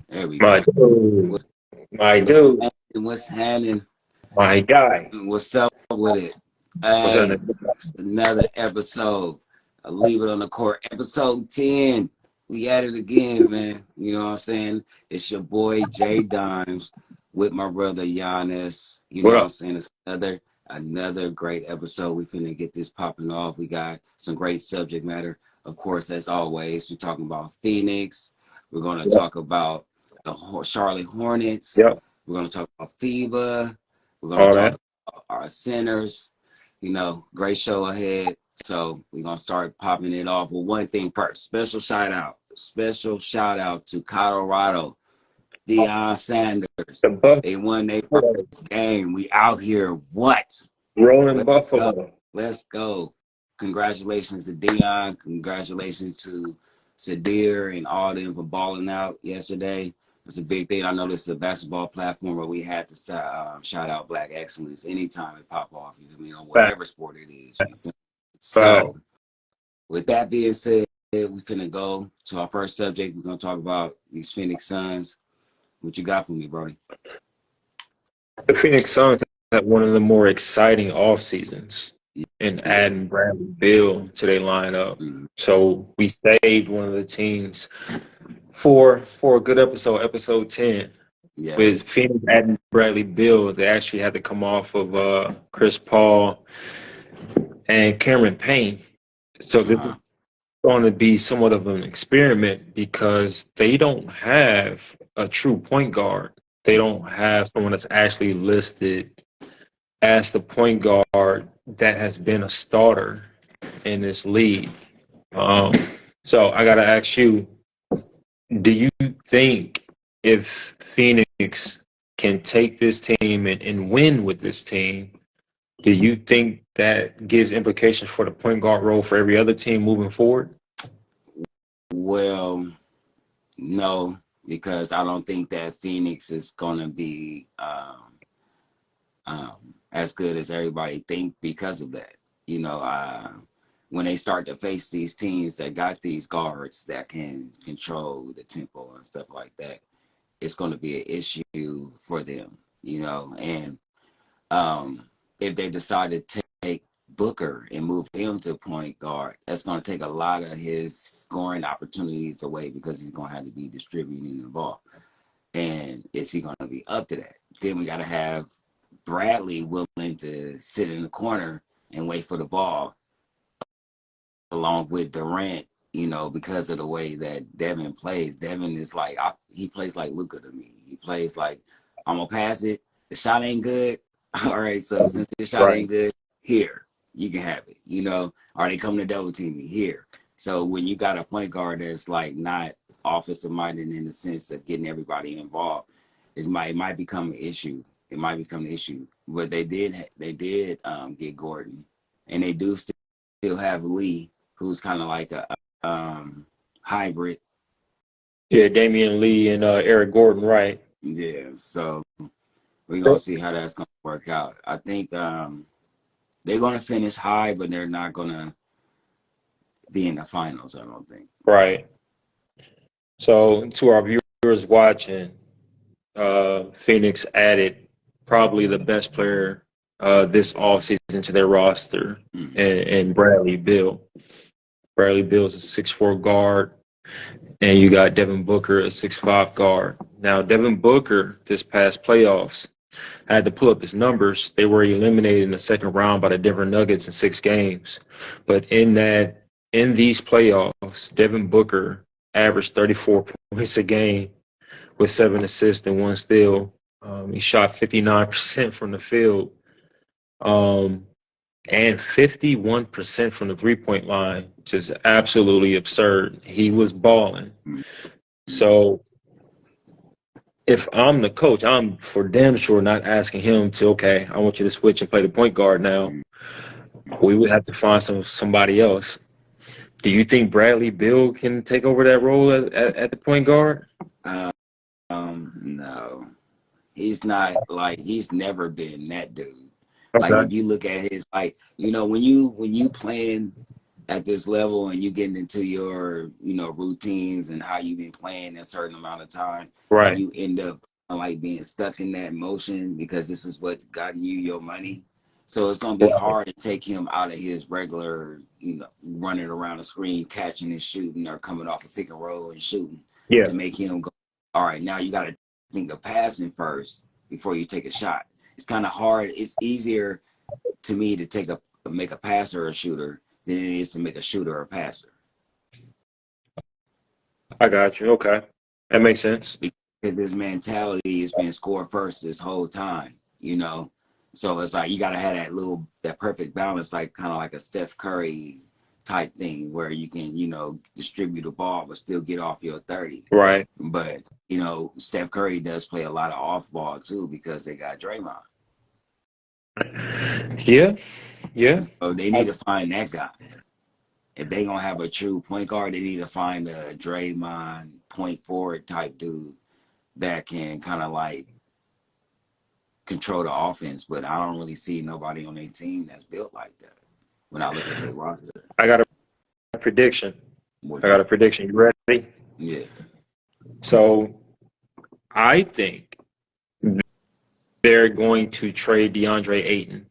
There we My go. dude, my What's dude, happening? What's happening? my guy. What's up with it? What's up? Hey, it's another episode. I leave it on the court. Episode 10. We at it again, man. You know what I'm saying? It's your boy Jay Dimes with my brother Giannis. You know What what I'm up? saying? It's another great episode. We finna get this popping off. We got some great subject matter. Of course, as always, we're talking about Phoenix. We're gonna Yep. talk about the Charlotte Hornets. Yep. We're gonna talk about FIBA. We're gonna All talk that. about our centers. Great show ahead. So we're gonna start popping it off with one thing first. Special shout out to Colorado, Deion Sanders. The Buffalo. They won their first game. We out here. What? Rolling Let's go. Buffalo. Let's go. Congratulations to Deion. Congratulations to Sadir and all them for balling out yesterday. It's a big thing. I know this is a basketball platform where we had to shout out Black excellence anytime it pop off. You know, whatever Facts. sport it is. You know? Facts. So, with that being said, we finna go to our first subject. We're gonna talk about these Phoenix Suns. What you got for me, Brody? The Phoenix Suns had one of the more exciting off seasons in adding Bradley Beal to their lineup. Mm-hmm. So we saved one of the teams for a good episode 10. Yes. With Phoenix adding Bradley Beal, they actually had to come off of Chris Paul and Cameron Payne. So this is going to be somewhat of an experiment because they don't have a true point guard. They don't have someone that's actually listed as the point guard that has been a starter in this league. So I got to ask you, do you think if Phoenix can take this team and win with this team, do you think that gives implications for the point guard role for every other team moving forward? Well, no, because I don't think that Phoenix is gonna be as good as everybody think because of that. When they start to face these teams that got these guards that can control the tempo and stuff like that, it's going to be an issue for them. And if they decide to take Booker and move him to point guard, that's going to take a lot of his scoring opportunities away because he's going to have to be distributing the ball. And is he going to be up to that? Then we got to have Bradley willing to sit in the corner and wait for the ball, along with Durant, because of the way that Devin plays. Devin is like, he plays like Luka to me. He plays like, I'm going to pass it. The shot ain't good. All right, so since the shot ain't good, here, you can have it. Are they coming to double team me? Here. So when you got a point guard that's like not offensive minded in the sense of getting everybody involved, it might become an issue. It might become an issue. But they did get Gordon, and they do still have Lee, who's kind of like a hybrid. Yeah, Damian Lee and Eric Gordon, right? Yeah, so we're going to see how that's going to work out. I think they're going to finish high, but they're not going to be in the finals, I don't think. Right. So to our viewers watching, Phoenix added probably the best player this offseason to their roster, and Bradley Beal. Bradley Beal is a 6'4" guard, and you got Devin Booker, a 6'5" guard. Now, Devin Booker, this past playoffs, I had to pull up his numbers. They were eliminated in the second round by the Denver Nuggets in 6 games. But in these playoffs, Devin Booker averaged 34 points a game with 7 assists and 1 steal. He shot 59% from the field and 51% from the three-point line, which is absolutely absurd. He was balling. So if I'm the coach, I'm for damn sure not asking him to, okay, I want you to switch and play the point guard now. We would have to find somebody else. Do you think Bradley Beal can take over that role at the point guard? No. He's not, he's never been that dude. Okay. If you look at his, when you playing at this level and you getting into your, routines and how you've been playing a certain amount of time, Right. you end up like being stuck in that motion because this is what's gotten you your money. So it's gonna be Right. hard to take him out of his regular, running around the screen, catching and shooting, or coming off a pick and roll and shooting, Yeah. to make him go, all right, now you got to think of passing first before you take a shot. It's kind of hard. It's easier to me to make a passer or a shooter than it is to make a shooter or a passer. I got you. Okay. That makes sense. Because his mentality has been score first this whole time. So it's like you gotta have that perfect balance, like kind of like a Steph Curry type thing where you can, distribute the ball but still get off your 30. Right. But, Steph Curry does play a lot of off ball too because they got Draymond. Yeah. Yeah. So they need to find that guy. If they gonna have a true point guard, they need to find a Draymond point forward type dude that can kind of like control the offense. But I don't really see nobody on their team that's built like that when I look at their roster. I got a prediction. You ready? Yeah. So I think they're going to trade DeAndre Ayton.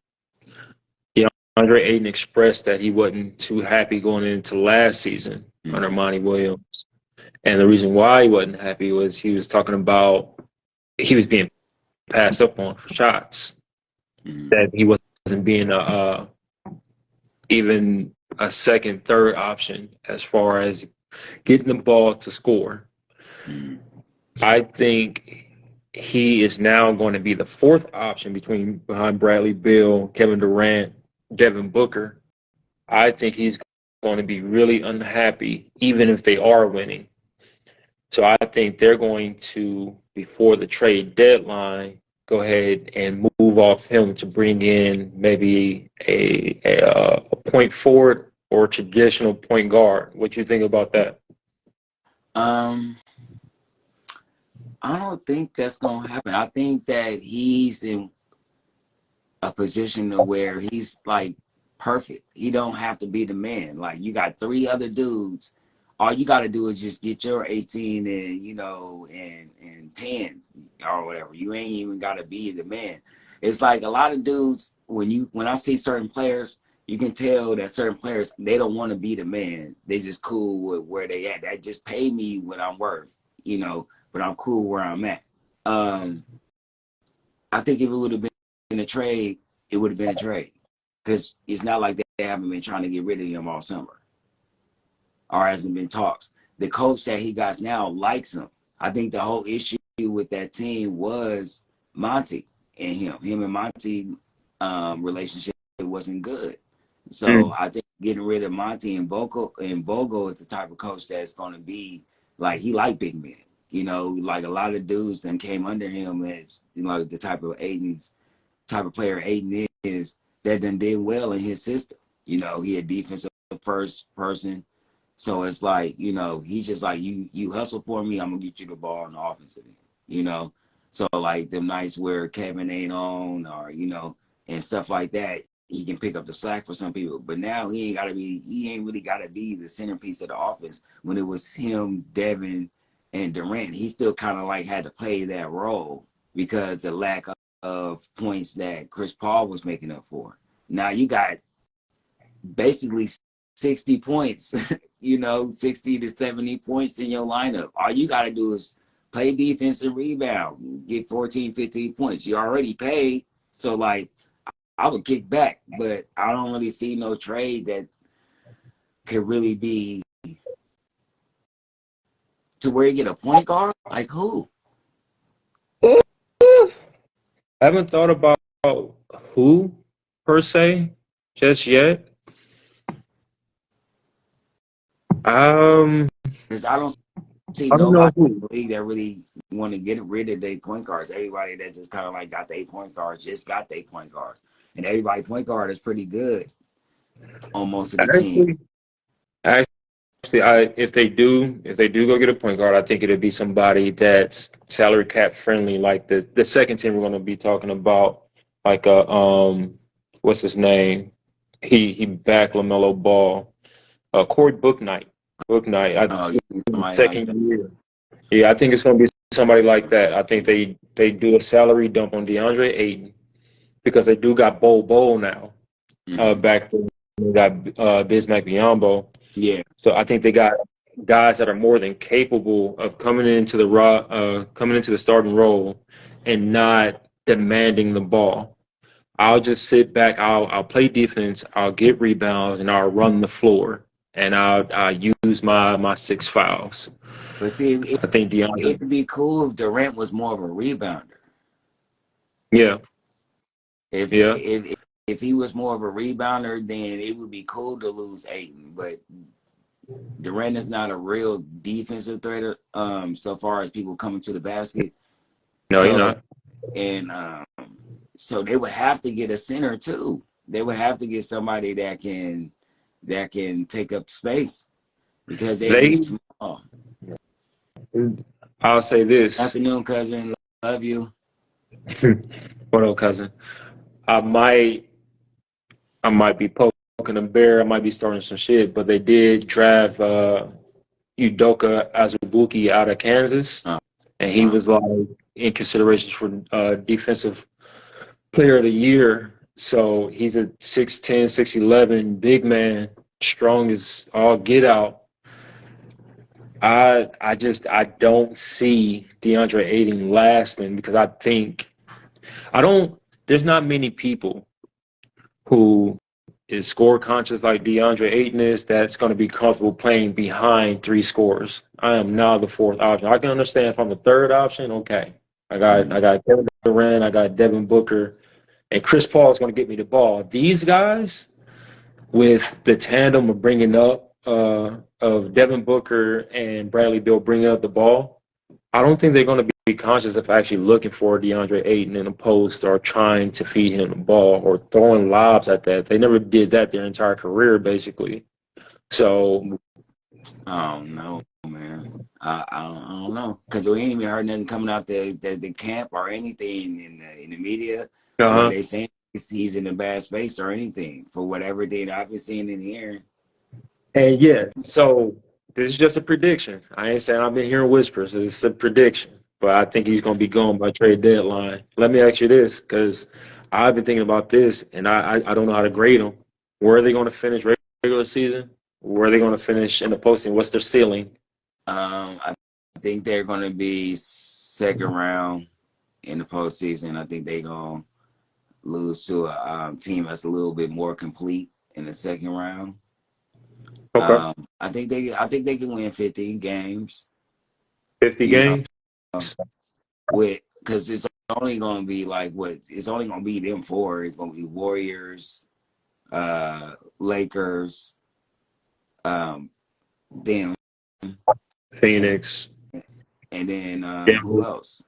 DeAndre Ayton expressed that he wasn't too happy going into last season under Monty Williams. And the reason why he wasn't happy was he was talking about he was being passed up on for shots, that he wasn't being even a second, third option as far as getting the ball to score. I think he is now going to be the fourth option behind Bradley Beal, Kevin Durant, Devin Booker. I think he's going to be really unhappy, even if they are winning. So I think they're going to, before the trade deadline, go ahead and move off him to bring in maybe a point forward or traditional point guard. What do you think about that? I don't think that's gonna happen. I think that he's in a position to where he's like perfect. He don't have to be the man. Like you got three other dudes. All you got to do is just get your 18 and 10 or whatever. You ain't even got to be the man. It's like a lot of dudes, when I see certain players, you can tell that certain players, they don't want to be the man. They just cool with where they at. That just pay me what I'm worth, but I'm cool where I'm at. I think if it would have been a trade, it would have been a trade. Because it's not like they haven't been trying to get rid of him all summer. Or hasn't been talks. The coach that he got now likes him. I think the whole issue with that team was Monty and him. Him and Monty relationship wasn't good. So I think getting rid of Monty and Vogel is the type of coach that's going to be like, he like big men. Like a lot of dudes that came under him as the type of player Aiden is, that done did well in his system. He had defensive first person. So it's like, he's just like, you hustle for me, I'm going to get you the ball on the offensive end, So like them nights where Kevin ain't on or, and stuff like that, he can pick up the slack for some people. But now he ain't really got to be the centerpiece of the offense. When it was him, Devin, and Durant, he still kind of like had to play that role because the lack of points that Chris Paul was making up for. Now you got basically 60 points, 60 to 70 points in your lineup. All you got to do is play defense and rebound, get 14, 15 points. You already paid. So, like, I would kick back, but I don't really see no trade that could really be to where you get a point guard. Like, who? I haven't thought about who, per se, just yet. Because I don't see I don't know nobody in who. the league that really want to get rid of their point guards. Everybody that just kind of like got their point guards just got their point guards, and everybody point guard is pretty good on most of the team. Actually, if they do go get a point guard, I think it'll be somebody that's salary cap friendly, like the second team we're going to be talking about, like what's his name? He backed LaMelo Ball. Corey Booknight. Oh, you think somebody like that? Second year. Yeah, I think it's going to be somebody like that. I think they do a salary dump on DeAndre Ayton because they do got Bol now. Mm-hmm. Back then, they got Bismack Biyombo. Yeah. So I think they got guys that are more than capable of coming into the starting role and not demanding the ball. I'll just sit back. I'll play defense. I'll get rebounds and I'll run the floor and I'll use my 6 fouls. But see, I think DeAndre. it'd be cool if Durant was more of a rebounder. Yeah, If yeah. if if he was more of a rebounder, then it would be cool to lose Ayton. But Durant is not a real defensive threat. So far as people coming to the basket. No, you're So not. and so they would have to get a center too. They would have to get somebody that can take up space because Ayton They. is small. I'll say this. Afternoon, cousin. Love you. What up, cousin? I might be poking a bear. I might be starting some shit, but they did draft Udoka Azubuike out of Kansas, and he was like in consideration for defensive player of the year. So he's a 6'10", 6'11", big man, strong as all get out. I don't see DeAndre Ayton lasting because there's not many people who is score conscious like DeAndre Ayton is that's going to be comfortable playing behind 3 scores. I am now the 4th option. I can understand if I'm the 3rd option. Okay, I got Kevin Durant, I got Devin Booker, and Chris Paul is going to get me the ball. These guys, with the tandem of bringing up of Devin Booker and Bradley Beal bringing up the ball, I don't think they're going to be conscious of actually looking for DeAndre Ayton in a post or trying to feed him the ball or throwing lobs at that. They never did that their entire career, basically. So, I don't know, man. I don't know because we ain't even heard nothing coming out the camp or anything in the media where they saying he's in a bad space or anything for whatever thing I've been seeing and hearing. and yeah, so this is just a prediction. I ain't saying I've been hearing whispers. It's a prediction, but I think he's going to be gone by trade deadline. Let me ask you this, because I've been thinking about this, and I don't know how to grade them. Where are they going to finish regular season? Where are they going to finish in the postseason? What's their ceiling? I think they're going to be 2nd round in the postseason. I think they're going to lose to a team that's a little bit more complete in the 2nd round. Okay. I think they can win 50 games. 50 games? Because it's only going to be it's only going to be them 4. It's going to be Warriors, Lakers, them, Phoenix, and then who Denver. else?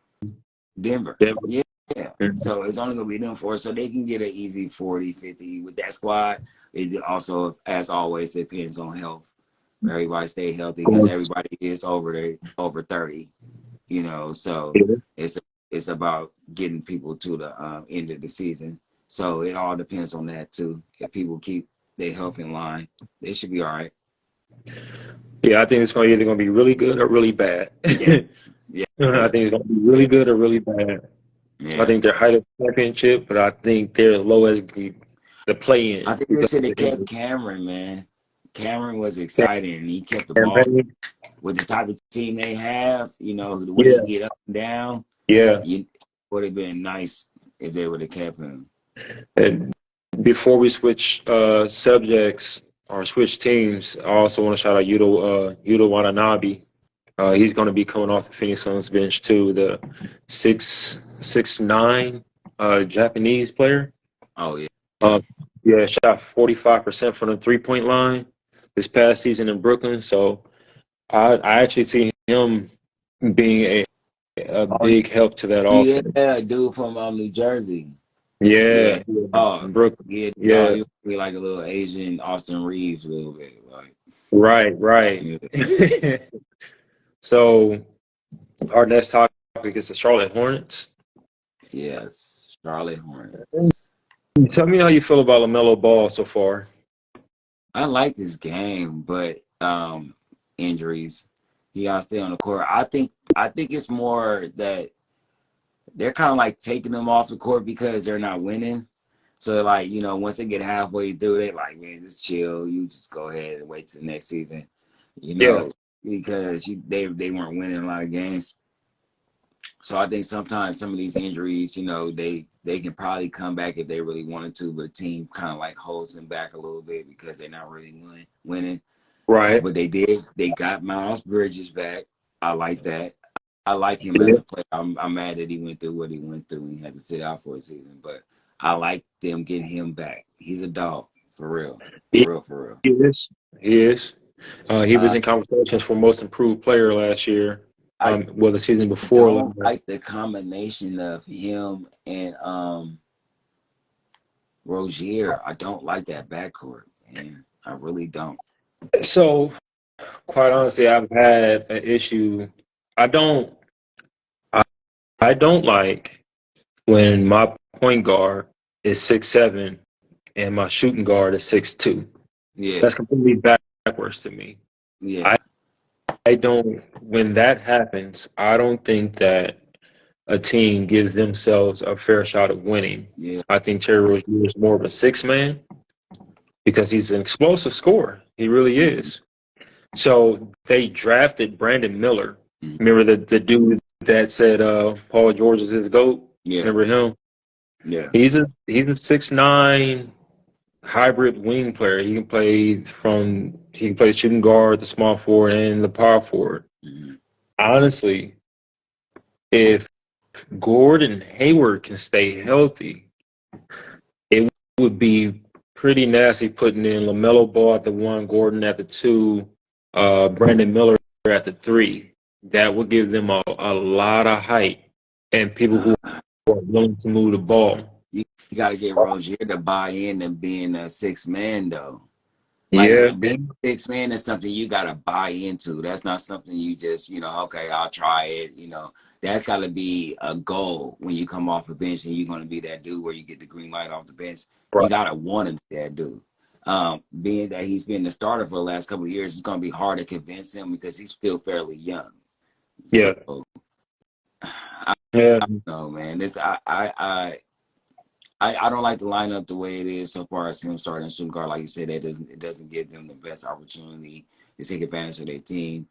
Denver. Yeah. Mm-hmm. So it's only going to be them 4. So they can get an easy 40, 50 with that squad. It also, as always, depends on health. Everybody stay healthy because everybody is over 30, so it's about getting people to the end of the season. So it all depends on that too. If people keep their health in line, they should be all right. Yeah, I think it's either going to be really good or really bad. Yeah. I think it's going to be really good or really bad. Yeah. I think they're high as championship, but I think they're as low as the play-in. I think they should have kept Cameron, man. Cameron was exciting, and he kept the ball with the type of team they have. The way he get up and down. Yeah, it would have been nice if they would have kept him. And before we switch subjects or switch teams, I also want to shout out Yuta Watanabe. He's going to be coming off the Phoenix Suns bench too. The 6'9" Japanese player. Oh yeah. Yeah, shot 45% from the 3-point line this past season in Brooklyn. So I actually see him being a big help to that offense. Yeah, dude from New Jersey. Yeah. Brooklyn. He'd be like a little Asian Austin Reeves a little bit. Right. Yeah. So our next topic is the Charlotte Hornets. Yes, Charlotte Hornets. Tell me how you feel about LaMelo Ball so far. I like this game, but injuries. He gotta stay on the court. I think it's more that they're kind of like taking them off the court because they're not winning. So like, once they get halfway through, they like, man, just chill. You just go ahead and wait till the next season, you Yeah, know, because they weren't winning a lot of games. So I think sometimes some of these injuries, they can probably come back if they really wanted to, but the team kind of like holds them back a little bit because they're not really winning. right. But they did. They got Miles Bridges back. I like that. I like him as Yeah. a player. I'm mad that he went through what he went through and he had to sit out for a season. But I like them getting him back. He's a dog for real, for He real, for real. he is. He is. He was Uh, in conversations for most improved player last year. I Well, the season before don't last. like the combination of him and Rozier. I don't like that backcourt, man. I really don't. So, quite honestly, I've had an issue. I don't. I, I don't like when my point guard is 6'7" and my shooting guard is 6'2". Yeah, That's completely backwards to me. I yeah, I don't. When that happens, I don't think that a team gives themselves a fair shot of winning. yeah. I think Terry Rozier is more of a six man because he's an explosive scorer. He really Mm-hmm, is. So they drafted Brandon Miller. mm-hmm. Remember the dude that said Paul George is his GOAT? Yeah, Remember him? yeah. He's a 6'9" hybrid wing player. He can play shooting guard, the small forward, and the power forward. Mm-hmm. Honestly, if Gordon Hayward can stay healthy, it would be pretty nasty putting in LaMelo Ball at the one, Gordon at the two, Brandon Miller at the three. That would give them a lot of height and people who are willing to move the ball. You got to get Rozier to buy in and being a six man though. Like Yeah, being a six man is something you got to buy into. That's not something you just okay, I'll try it. That's got to be a goal when you come off the bench and you're going to be that dude where you get the green light off the bench. You right. got to want to be that dude. Being that he's been the starter for the last couple of years, it's going to be hard to convince him because he's still fairly young. So Yeah, I yeah, don't know, man. I don't like the lineup the way it is so far as him starting shooting guard. Like you said, it doesn't give them the best opportunity to take advantage of their team.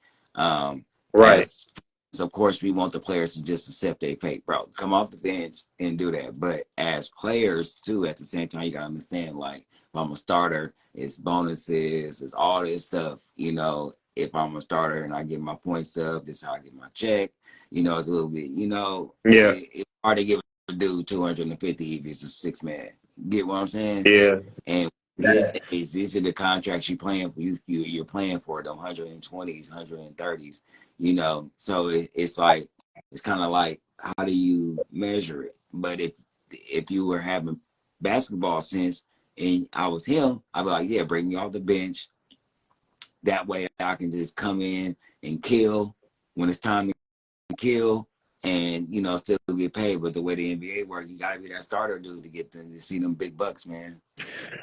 right. As so of course we want the players to just accept their fate, bro. Come off the bench and do that. But as players too, at the same time, you gotta understand like if I'm a starter, it's bonuses, it's all this stuff. If I'm a starter and I get my points up, this is how I get my check. It's a little bit. Yeah, It's hard to give do 250 if it's a six man. Get what I'm saying? yeah, And his age, these are the contracts you're playing for. You're playing for them 120s, 130s. So it's like it's kind of like how do you measure it? But if you were having basketball sense and I was him, I'd be like, yeah, bring me off the bench. That way I can just come in and kill when it's time to kill and still get paid. But the way the NBA works, you gotta be that starter dude to get them to see them big bucks, man.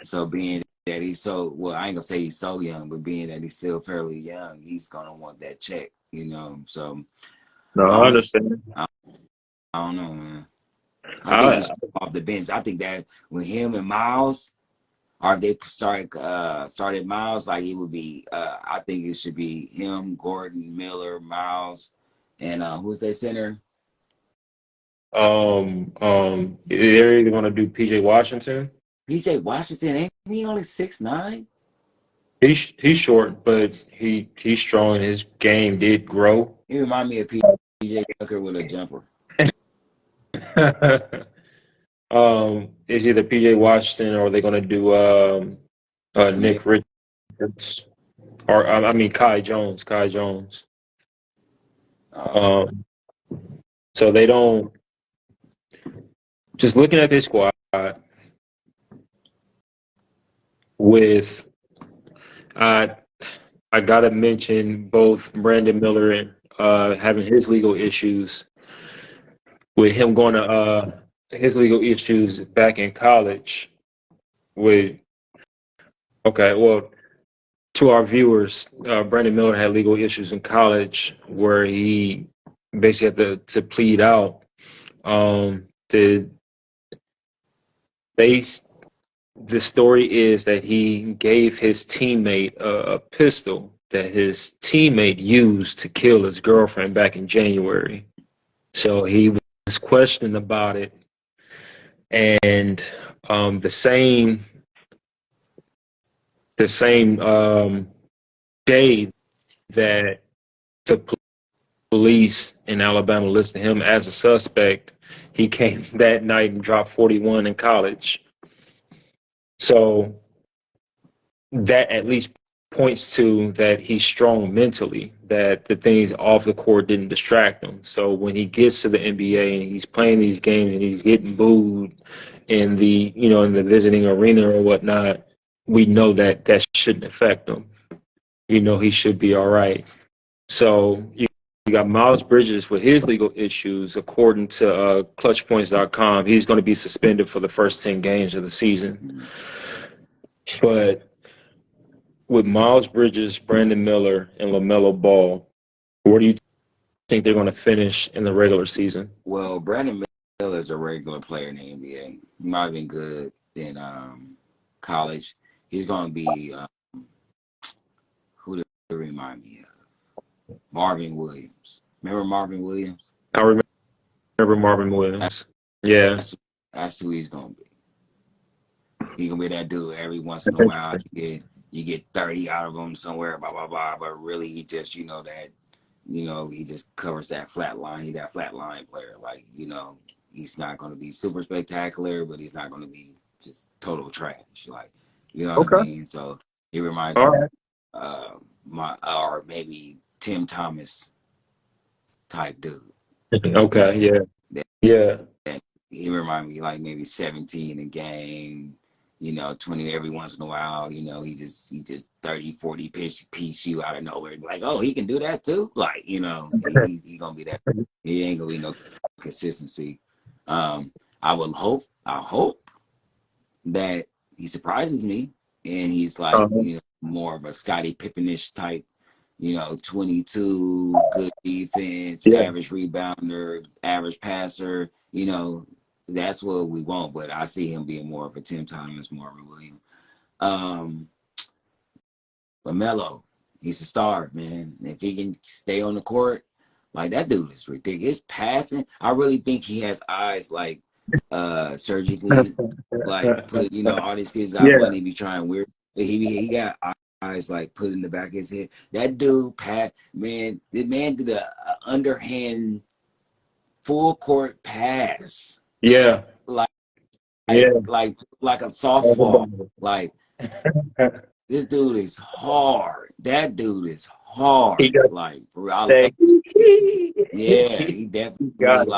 So being that he's so well, I ain't gonna say he's so young, but being that he's still fairly young, he's gonna want that check. So no, I I don't understand. I, I don't know, man. I think he I should come off the bench. I think that with him and Miles, or if they started Miles, like it would be I think it should be him, Gordon, Miller, Miles, and who's that center? they're either gonna do PJ Washington. PJ Washington, ain't he only 6'9"? He's short, but he's strong and his game did grow. He remind me of PJ Tucker with a jumper. It's either PJ Washington or they're gonna do Commit. Nick Richards or I mean Kai Jones. Kai Jones. Uh, Um, so they don't. Just looking at this squad with I I gotta mention both Brandon Miller and having his legal issues with him going to his legal issues back in college with okay, well To our viewers, Brandon Miller had legal issues in college where he basically had to plead out. The they the story is that he gave his teammate a pistol that his teammate used to kill his girlfriend back in January. So he was questioned about it, and the same day that the police in Alabama listed him as a suspect, he came that night and dropped 41 in college. So that at least points to that he's strong mentally, that the things off the court didn't distract him. So when he gets to the NBA and he's playing these games and he's getting booed in the, in the visiting arena or whatnot, we know that that shouldn't affect him. He should be all right. So you got Miles Bridges with his legal issues. According to ClutchPoints.com, he's going to be suspended for the first 10 games of the season. But with Miles Bridges, Brandon Miller, and LaMelo Ball, where do you think they're going to finish in the regular season? Well, Brandon Miller is a regular player in the NBA. He might have been good in college. He's going to be who to remind me of? Marvin Williams. Remember Marvin Williams? I remember Marvin Williams. Yeah. That's who he's going to be. He's going to be that dude every once That's in a while. You get 30 out of him somewhere, blah, blah, blah. But really, he just, he just covers that flat line. He's that flat line player. Like, he's not going to be super spectacular, but he's not going to be just total trash. Like, you know what I mean? So he reminds me of or maybe Tim Thomas type dude. Okay, yeah. He reminds me like maybe 17 a game, 20 every once in a while. He just 30, 40 piece you out of nowhere. Like, oh, he can do that too. Like, he gonna be that. He ain't gonna be no consistency. I hope that he surprises me and he's like, more of a Scottie Pippen-ish type. 22, good defense, average rebounder, average passer. That's what we want. But I see him being more of a Tim Thomas, Marvin Williams. LaMelo, he's a star, man. If he can stay on the court, like that dude is ridiculous. His passing, I really think he has eyes like surgically, like put all these kids got money be trying weird. He got eyes like put in the back of his head. That dude, the man did a underhand full court pass. Yeah. Like a softball. Like this dude is hard. That dude is hard. He definitely He got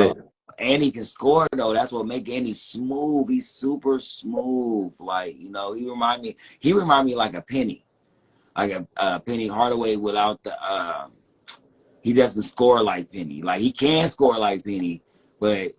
it. And he can score though. That's what makes Andy smooth. He's super smooth. Like, he remind me like a Penny. Like a Penny Hardaway without the he doesn't score like Penny. Like he can score like Penny, but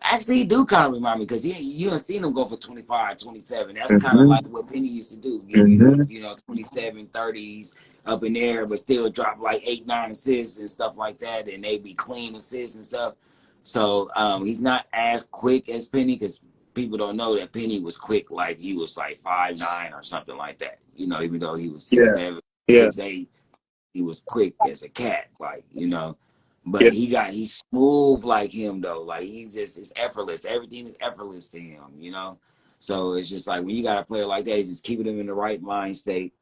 actually he do kind of remind me because you haven't seen him go for 25, 27. That's kind of like what Penny used to do. Give you 27, 30s up in there, but still drop like 8, 9 assists and stuff like that, and they be clean assists and stuff. So he's not as quick as Penny because people don't know that Penny was quick. Like he was like 5'9" or something like that. Even though he was 6'7", 6'8", he was quick as a cat. Like but he's smooth like him though. Like it's effortless. Everything is effortless to him. So it's just like when you got a player like that, just keeping him in the right mind state.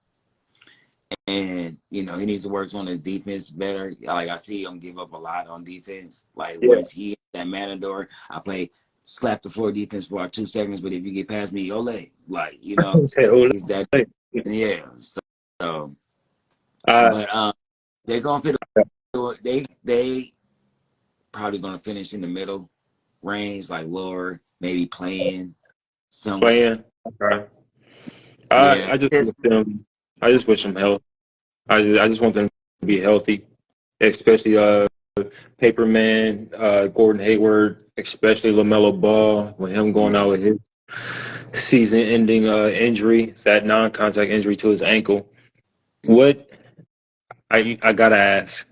And he needs to work on his defense better. Like I see him give up a lot on defense. Like once he hit that Matador, I play slap the floor defense for 2 seconds. But if you get past me, ole. Like he's that. Yeah. So but they're gonna fit. They probably gonna finish in the middle range, like lower, maybe playing somewhere. Okay. I just wish them health. I just want them to be healthy, especially Paperman, Gordon Hayward, especially LaMelo Ball, with him going out with season-ending injury, that non-contact injury to his ankle. What I gotta ask,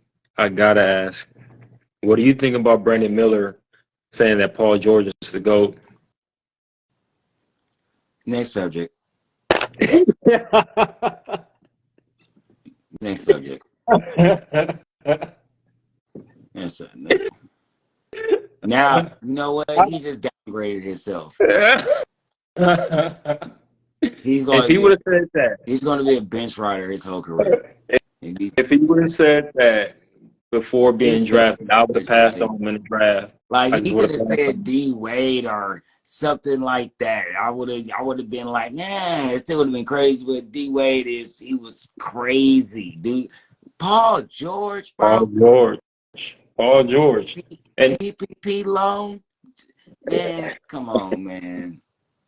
what do you think about Brandon Miller saying that Paul George is the GOAT? Next subject. Next subject. Yes, now, you know what? He just downgraded himself. He's going If he would have said that, he's going to be a bench rider his whole career. if he would have said that before being drafted, I would have passed on him in the draft. Like I just he would could have have said D Wade or something like that. I would have been like, nah, it still would have been crazy. But D Wade he was crazy, dude. Paul George, bro. Paul George. And PPP loan. Man, come on, man.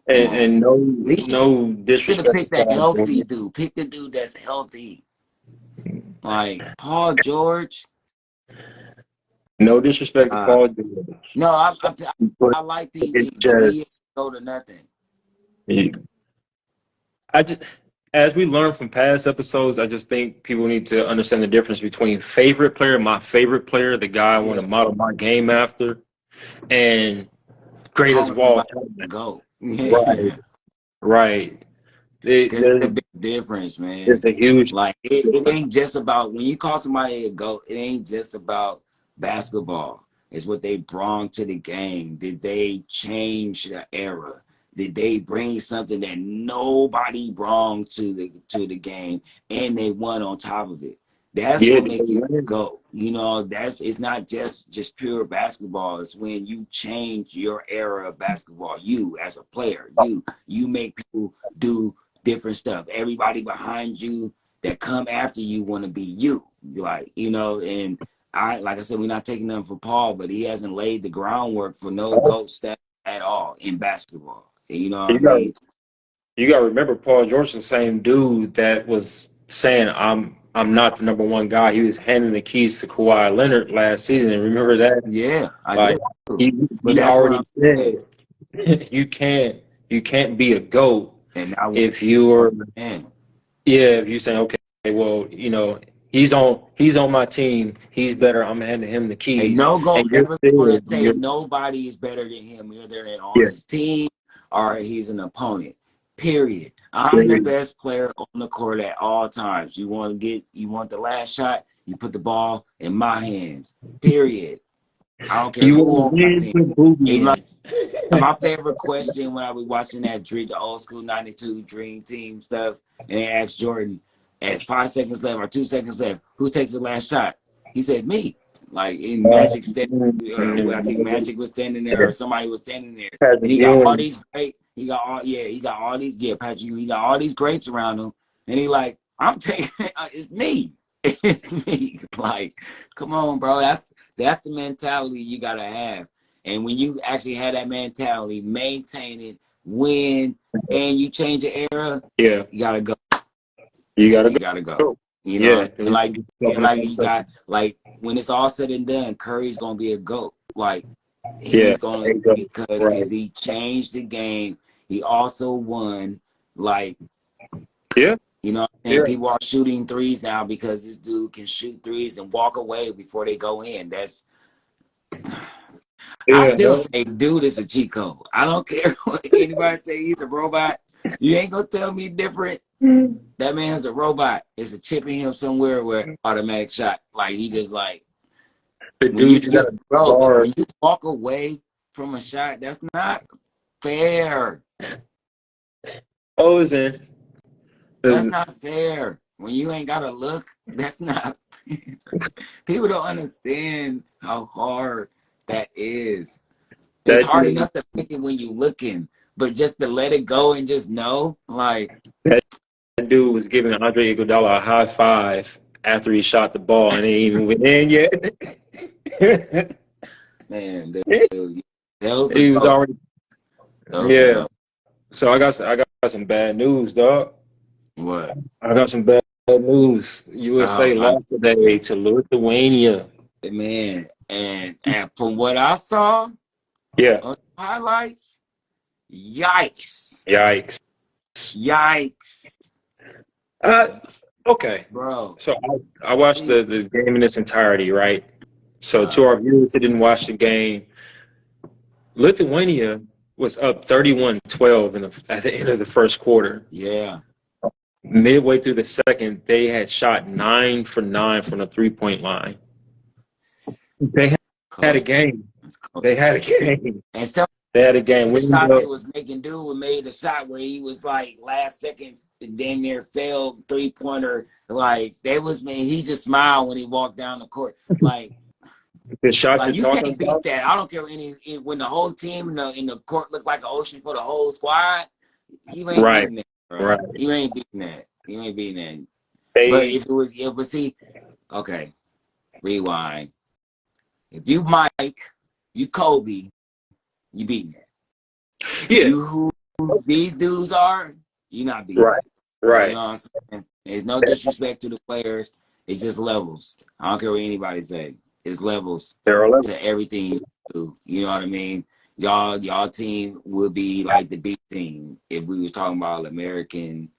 and no Should disrespect have to picked a Paul healthy George. dude. Pick the dude that's healthy. Like Paul George. No disrespect to Paul George. No, I like PG, but he ain't go to nothing. As we learned from past episodes, I just think people need to understand the difference between favorite player, my favorite player, the guy I want to model my game after, and greatest of all time. Go. Right. There's a big difference, man. It's a huge. Like it ain't just about when you call somebody a GOAT, it ain't just about basketball. It's what they brought to the game. Did they change the era? Did they bring something that nobody brought to the game and they won on top of it? That's what makes you go. You know, it's not just pure basketball. It's when you change your era of basketball. You as a player, you make people do different stuff. Everybody behind you that come after you want to be you. Like, you know, and like I said, we're not taking nothing for Paul, but he hasn't laid the groundwork for no GOAT status at all in basketball. You know what I mean? You got to remember, Paul George, the same dude that was saying, I'm not the number one guy. He was handing the keys to Kawhi Leonard last season. Remember that? Yeah, I do. He already said you can't be a GOAT if you're if you say, okay, well, you know, he's on my team, he's better, I'm handing him the keys. And no GOAT ever going to say nobody is better than him, either they're on his team or he's an opponent. Period. I'm the best player on the court at all times. You want the last shot, you put the ball in my hands. Period. I don't care who on my team. My favorite question when I was watching the old school 92 Dream Team stuff, and they asked Jordan at 5 seconds left or 2 seconds left, who takes the last shot? He said, me. Like in Magic I think Magic was standing there or somebody was standing there. And he got all these great, he got all these, Patrick, he got all these greats around him. And he like, I'm taking it, it's me. It's me. Like, come on, bro. That's the mentality you gotta have. And when you actually have that mentality, maintain it, win, and you change the era, you gotta go. You gotta go. You know, like you got when it's all said and done, Curry's gonna be a GOAT. Like he's gonna because he changed the game. He also won. Like you know, and people are shooting threes now because this dude can shoot threes and walk away before they go in. That's I still say dude is a cheat code. I don't care what anybody say he's a robot. You ain't gonna tell me different. That man's a robot. It's a chip in him somewhere where automatic shot. Like he just like when you walk away from a shot, that's not fair. That's not fair. When you ain't gotta look, that's not fair. People don't understand how hard that is. It's hard enough to pick it when you looking, but just to let it go and just know, like that dude was giving Andre Iguodala a high five after he shot the ball and it ain't even went in yet. Man, dude, he was already. So I got some bad news, dog. What? I got some bad news. USA lost today to Lithuania. Man, and from what I saw, on highlights, Yikes. Yikes. Yikes. Okay. Bro. So I watched Please. the game in its entirety, right? So to Uh, our viewers that didn't watch the game, Lithuania was up 31-12 at the end of the first quarter. yeah. Midway through the second, they had shot 9 for 9 from the 3-point line. They had a Coach. game. That's coach. They had a game. And some They had a game. of the We ended shots up, they was making, dude made a shot where he was like last second, damn near failed 3-pointer. Like they was, man, he just smiled when he walked down the court. the shot you're Like you talking can't beat about. that. I don't care when the whole team in the court looked like an ocean for the whole squad. You ain't Right, beating that, bro. right. You ain't beating that. You ain't beating that. But They, if it was, yeah, but see, okay, rewind. If you Mike, you Kobe, you beating that. yeah, You who these dudes are, you not beating right, that. You right. know what I'm saying? There's no disrespect to the players. It's just levels. I don't care what anybody say. It's levels They're 11. to everything you do. You know what I mean? Y'all team would be like the B team if we was talking about American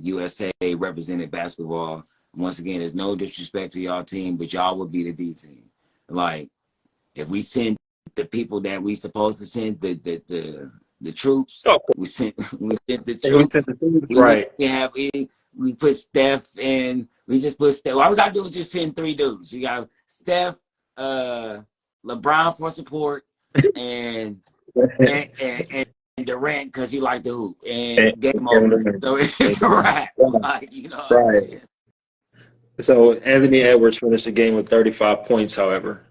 USA represented basketball. Once again, there's no disrespect to y'all team, but y'all would be the B team. Like if we send the people that we supposed to send, the troops, Oh, we sent the we sent troops. the things We right. wouldn't have any. We put Steph and we just put Steph. All we gotta do is just send 3 dudes. We got Steph, LeBron for support, and and and, and Durant because he liked the hoop, And- and game over. and- So it's a wrap. Like you know what I'm right. saying? So Anthony Edwards finished the game with 35 points. However,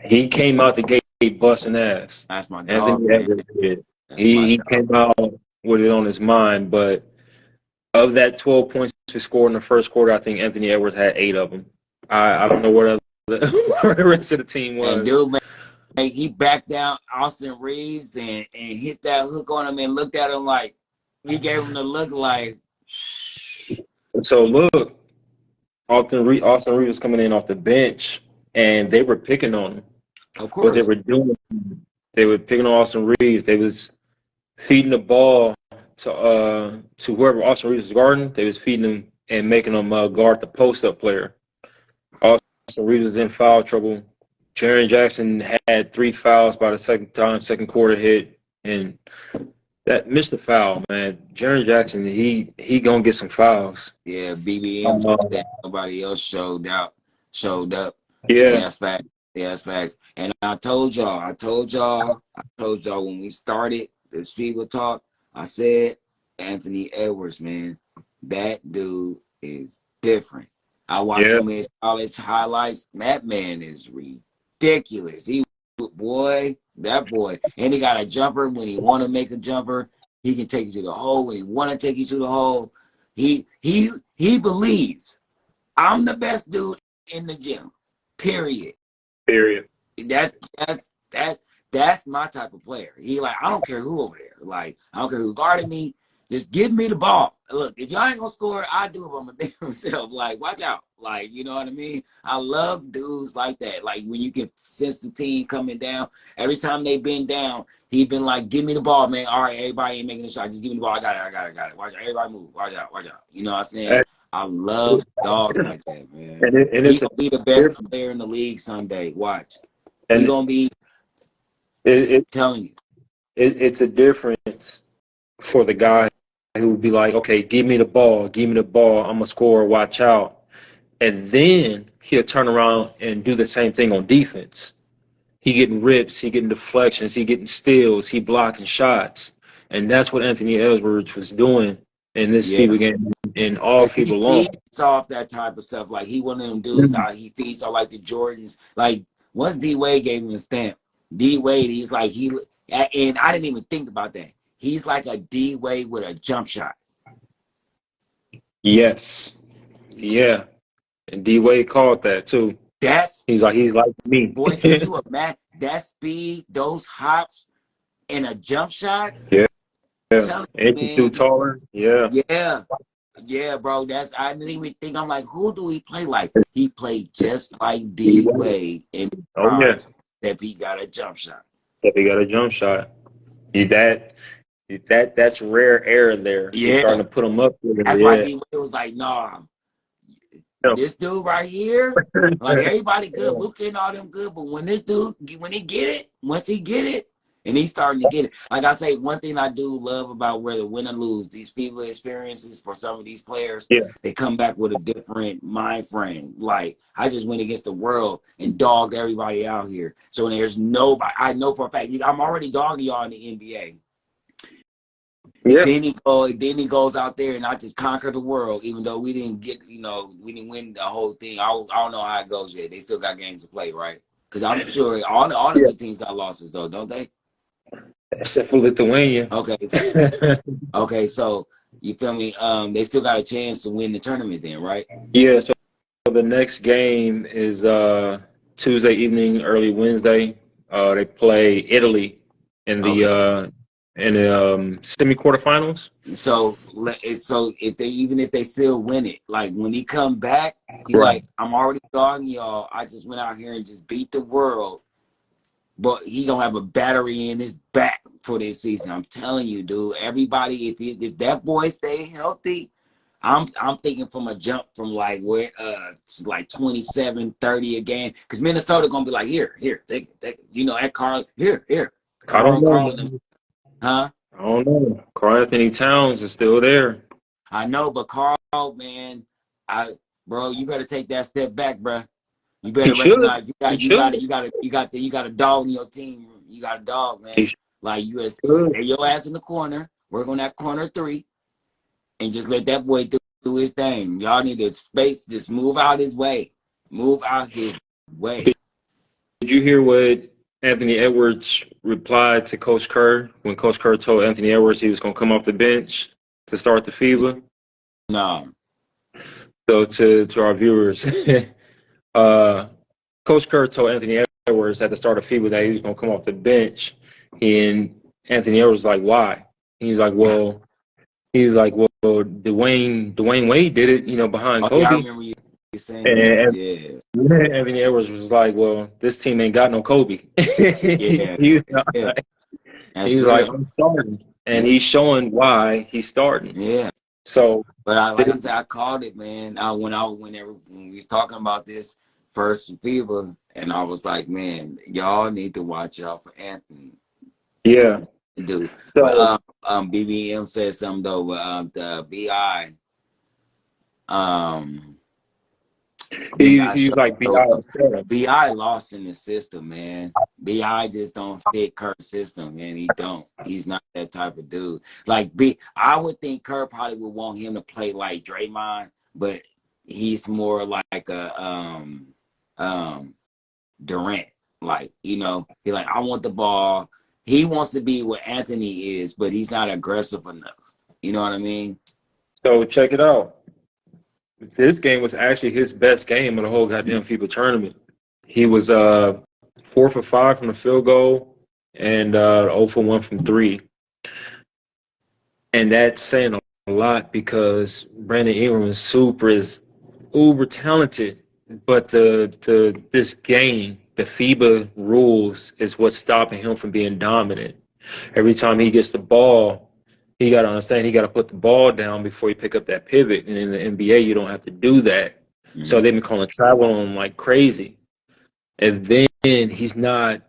he came out the gate busting ass. That's my dog, Anthony man. Edwards did. That's my He dog. came out with it on his mind, but of that 12 points he scored in the first quarter, I think Anthony Edwards had 8 of them. I don't know what where the rest of the team And was. dude, man, he backed down Austin Reeves and hit that hook on him and looked at him like he gave him the look like. So look, Austin Reeves was coming in off the bench, and they were picking on him. Of What they course. were doing, they were picking on Austin Reeves. They was feeding the ball to whoever Austin Reeves was guarding. They was feeding him and making him guard the post-up player. Austin Reeves was in foul trouble. Jaren Jackson had 3 fouls by the second quarter hit, and that missed the foul, man. Jaren Jackson, he gonna get some fouls. Yeah, BBM Uh, said nobody else showed up. yeah, Yeah, that's fact. Yeah, that's facts. And I told y'all when we started this FIBA talk, I said Anthony Edwards, man, that dude is different. I watched yeah, some of his college highlights. That man is ridiculous. That boy. And he got a jumper when he want to make a jumper. He can take you to the hole when he want to take you to the hole. He believes I'm the best dude in the gym. Period. period. That's my type of player. He like, I don't care who over there. Like, I don't care who guarded me. Just give me the ball. Look, if y'all ain't gonna score, I do it by my damn self. Like, watch out. Like, you know what I mean? I love dudes like that. Like when you can sense the team coming down. Every time they been down, he been like, give me the ball, man. All right, everybody ain't making a shot. Just give me the ball. I got it. Watch out. Everybody move. Watch out. You know what I'm saying? I love dogs like that, man. And He it's a gonna be the best difference. player in the league someday. Watch. He And gonna be it, telling you. it's a difference for the guy who would be like, okay, give me the ball, I'm a scorer, watch out. And then he'll turn around and do the same thing on defense. He getting rips, he getting deflections, he getting steals, he blocking shots. And that's what Anthony Edwards was doing in this Yeah. FIBA game, in all Cause he FIBA long. feeds off that type of stuff. Like he one of them dudes out. He feeds off like the Jordans. Like once D Wade gave him a stamp, D Wade, he's like and I didn't even think about that. He's like a D Wade with a jump shot. Yes. Yeah. And D Wade called that too. That's He's like me. boy. Can you imagine that speed, those hops, and a jump shot? Yeah. Tell me, Ain't he too man. taller? Yeah. Yeah, bro. I didn't even think. I'm like, who do he play like? He played just like D Wade in Oh yeah. prime. That he got a jump shot. Except he got a jump shot. That's rare air there. He's starting Yeah, to put them up there. that's why Yeah. D Wade was like, nah, this dude right here, like everybody good, Luka and all them good, but when this dude, when he get it, once he get it, and he's starting to get it, like I say, one thing I do love about whether win or lose, these people experiences for some of these players, Yeah. they come back with a different mind frame. Like I just went against the world and dogged everybody out here, so there's nobody. I know for a fact I'm already dogging y'all in the NBA. Yeah. Then he goes out there and I just conquer the world, even though we didn't get, we didn't win the whole thing. I don't know how it goes yet. They still got games to play, right? Because I'm sure all the Yeah. good teams got losses though, don't they? Except for Lithuania. Okay, okay, so you feel me? They still got a chance to win the tournament then, right? Yeah. So the next game is Tuesday evening, early Wednesday. They play Italy in the Okay, semi-quarterfinals. so if they even if they still win it, like when he come back, he Right. like I'm already dogging y'all. I just went out here and just beat the world. But he gonna have a battery in his back for this season. I'm telling you, dude. Everybody, if that boy stay healthy, I'm thinking from a jump from like where like 27, 30 a game. Because Minnesota gonna be like, here, take it. At Carl, here. I don't know, Carl and them, man. huh? I don't know. Karl Anthony Towns is still there. I know, but Carl, man, bro, you better take that step back, bro. You He better should. recognize He should. you got a dog in your team. You got a dog, He man. Like you just should. stay your ass in the corner, work on that corner three, and just let that boy do his thing. Y'all need to just move out his way. Move out his way. Did you hear what Anthony Edwards replied to Coach Kerr when Coach Kerr told Anthony Edwards he was going to come off the bench to start the FIBA? No. So to our viewers, Coach Kerr told Anthony Edwards at the start of FIBA that he was going to come off the bench, and Anthony Edwards was like, "Why?" He's like, "Well, Dwayne Wade did it, behind Oh yeah, I Kobe." remember you saying this. And Yeah. Anthony Edwards was like, "Well, this team ain't got no Kobe." Yeah. he, was Yeah. like, That's he was like, real. "I'm starting," and Yeah. he's showing why he's starting. Yeah. So, But like I said, I called it, man. When we was talking about this first FIBA, and I was like, man, y'all need to watch out for Anthony. yeah. Do but So BBM said something though. The BI then got he's shot. like So Bi. BI lost in the system, man. BI just don't fit Kurt's system, man. He don't. He's not that type of dude. Like I would think Kurt probably would want him to play like Draymond, but he's more like a Durant. Like, he like, I want the ball. He wants to be what Anthony is, but he's not aggressive enough. You know what I mean? So check it out. This game was actually his best game of the whole goddamn FIBA tournament. He was 4 for 5 from the field goal and 0 for 1 from 3. And that's saying a lot because Brandon Ingram is uber talented, but this game, the FIBA rules is what's stopping him from being dominant. Every time he gets the ball, he got to understand he got to put the ball down before you pick up that pivot. And in the NBA, you don't have to do that. Mm-hmm. So they've been calling travel on him like crazy. And then he's not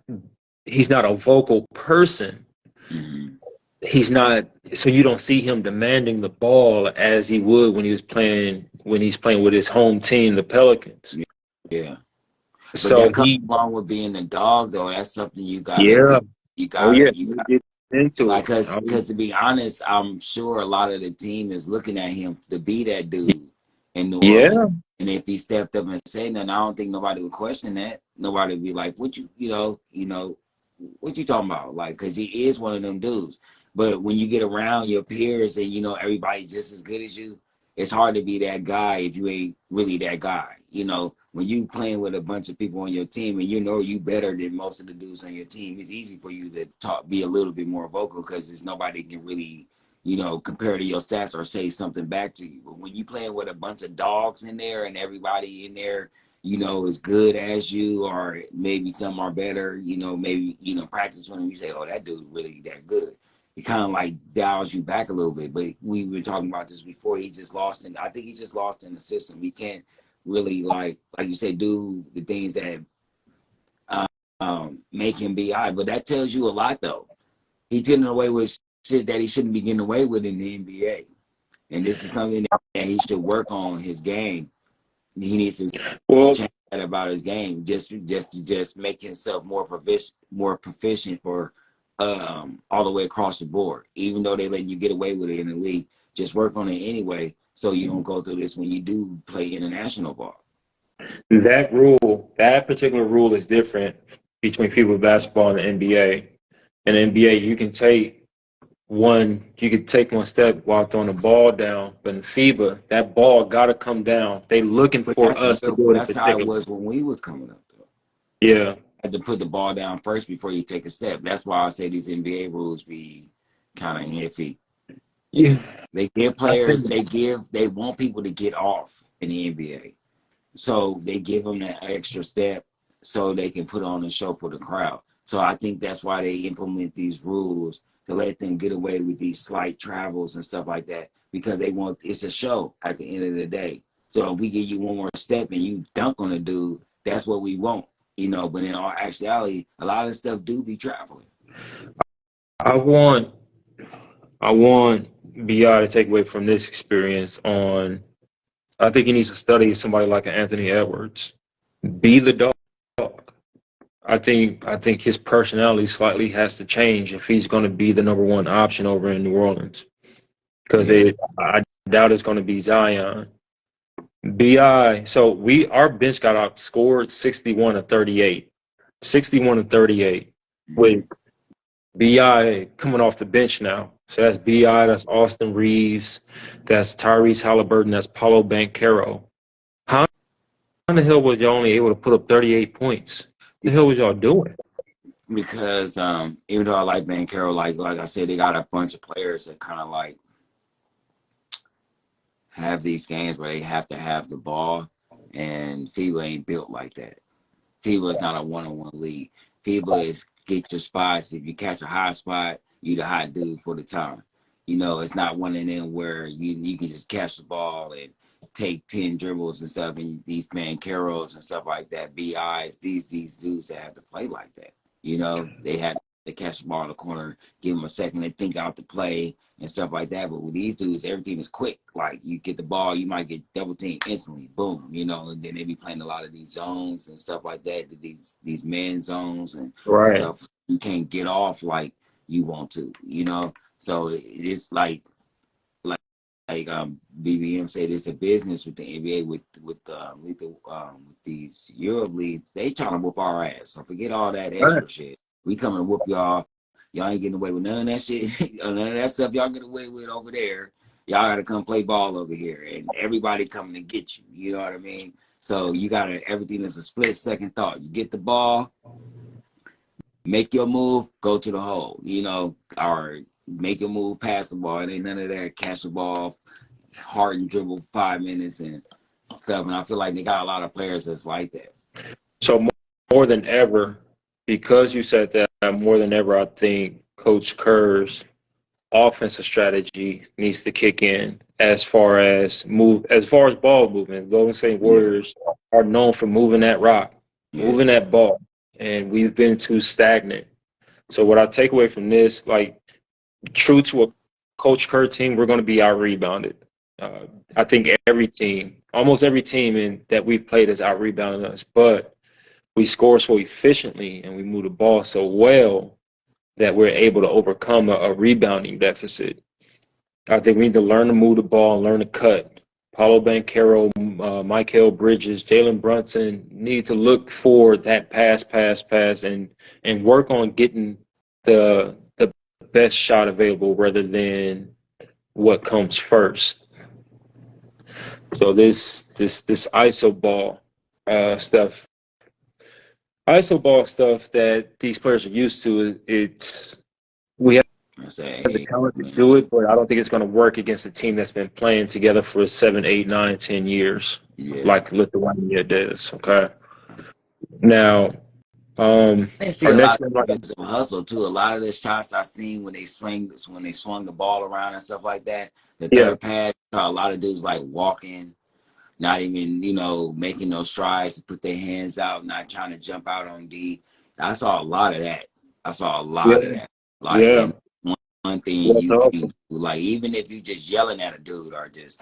a vocal person. Mm-hmm. He's not, so you don't see him demanding the ball as he would when he's playing with his home team, the Pelicans. Yeah. But So that comes along with being the dog, though. That's something you gotta yeah. do. You Oh gotta, yeah, you we'll got get into like, it. cause to be honest, I'm sure a lot of the team is looking at him to be that dude in New Orleans. Yeah. And if he stepped up and said nothing, I don't think nobody would question that. Nobody would be like, what what you talking about? Like, cause he is one of them dudes. But when you get around your peers and everybody just as good as you, it's hard to be that guy if you ain't really that guy. When you playing with a bunch of people on your team and you better than most of the dudes on your team, it's easy for you to be a little bit more vocal because there's nobody can really, compare to your stats or say something back to you. But when you playing with a bunch of dogs in there and everybody in there, as good as you, or maybe some are better, maybe, practice when you say, oh, that dude really that good. It kind of like dials you back a little bit. But we were talking about this before. I think he's just lost in the system. He can't really, like you said, do the things that make him be high. But that tells you a lot, though. He's getting away with shit that he shouldn't be getting away with in the NBA. And this is something that he should work on his game. He needs to change that about his game, just to make himself more proficient for all the way across the board. Even though they let you get away with it in the league, just work on it anyway, so you don't go through this when you do play international ball. That particular rule is different between FIBA basketball and the NBA. In the NBA, you can take one step while throwing the ball down, but in FIBA, that ball got to come down. They looking for us to do it. That's how it was when we was coming up, though. Yeah. Had to put the ball down first before you take a step. That's why I say these NBA rules be kind of iffy. Yeah. They give players, they want people to get off in the NBA. So they give them that extra step so they can put on a show for the crowd. So I think that's why they implement these rules, to let them get away with these slight travels and stuff like that, because it's a show at the end of the day. So if we give you one more step and you dunk on a dude, that's what we want, but in all actuality, a lot of stuff do be traveling. I want BI to take away from this experience I think he needs to study somebody like an Anthony Edwards. Be the dog. I think his personality slightly has to change if he's going to be the number one option over in New Orleans, because I doubt it's going to be Zion. BI. So our bench got outscored 61-38, 61-38 with BI coming off the bench now. So that's BI, that's Austin Reeves, that's Tyrese Halliburton, that's Paolo Banchero. How in the hell was y'all only able to put up 38 points? What the hell was y'all doing? Because even though I like Banchero, like I said, they got a bunch of players that kind of like have these games where they have to have the ball, and FIBA ain't built like that. FIBA is not a one-on-one league. FIBA is get your spots. If you catch a high spot, you the hot dude for the time. It's not one of them where you can just catch the ball and take 10 dribbles and stuff, and these Bancheros and stuff like that, BIs, these dudes that have to play like that. They had to catch the ball in the corner, give them a second to think out the play and stuff like that. But with these dudes, everything is quick. Like, you get the ball, you might get double teamed instantly, boom, and then they be playing a lot of these zones and stuff like that, these man zones and stuff. You can't get off like you want to, So it's like BBM said, it's a business with the NBA, with these Europe leagues. They trying to whoop our ass. So forget all that extra shit. We coming to whoop y'all. Y'all ain't getting away with none of that shit. None of that stuff y'all get away with over there. Y'all got to come play ball over here, and everybody coming to get you. You know what I mean? So you got to, everything is a split second thought. You get the ball, make your move, go to the hole, or make your move, pass the ball. It ain't none of that catch the ball, hard and dribble 5 minutes and stuff. And I feel like they got a lot of players that's like that. So more than ever, because you said that, more than ever, I think Coach Kerr's offensive strategy needs to kick in as far as ball movement. Golden State Warriors are known for moving that rock, moving that ball, and we've been too stagnant. So what I take away from this, like, true to a Coach Kerr team, we're going to be out-rebounded. I think almost every team that we've played has out-rebounded us, but we score so efficiently and we move the ball so well that we're able to overcome a rebounding deficit. I think we need to learn to move the ball and learn to cut. Paolo Banchero, Mikal Bridges, Jalen Brunson need to look for that pass, and work on getting the best shot available rather than what comes first. So this ISO ball stuff that these players are used to, we I say, have the hey, talent to man, do it, but I don't think it's going to work against a team that's been playing together for 7, 8, 9, 10 years, yeah. like Lithuania does. Okay. Now, I see our a next lot game, of defensive hustle too. A lot of the shots I seen when they swung the ball around and stuff like that. The yeah, third pass, a lot of dudes like walking, not even, making those strides to put their hands out, not trying to jump out on D. I saw a lot of that. I saw a yeah, lot of that. Like, yeah. and one thing That's you can awesome. do, like, even if you just yelling at a dude or just,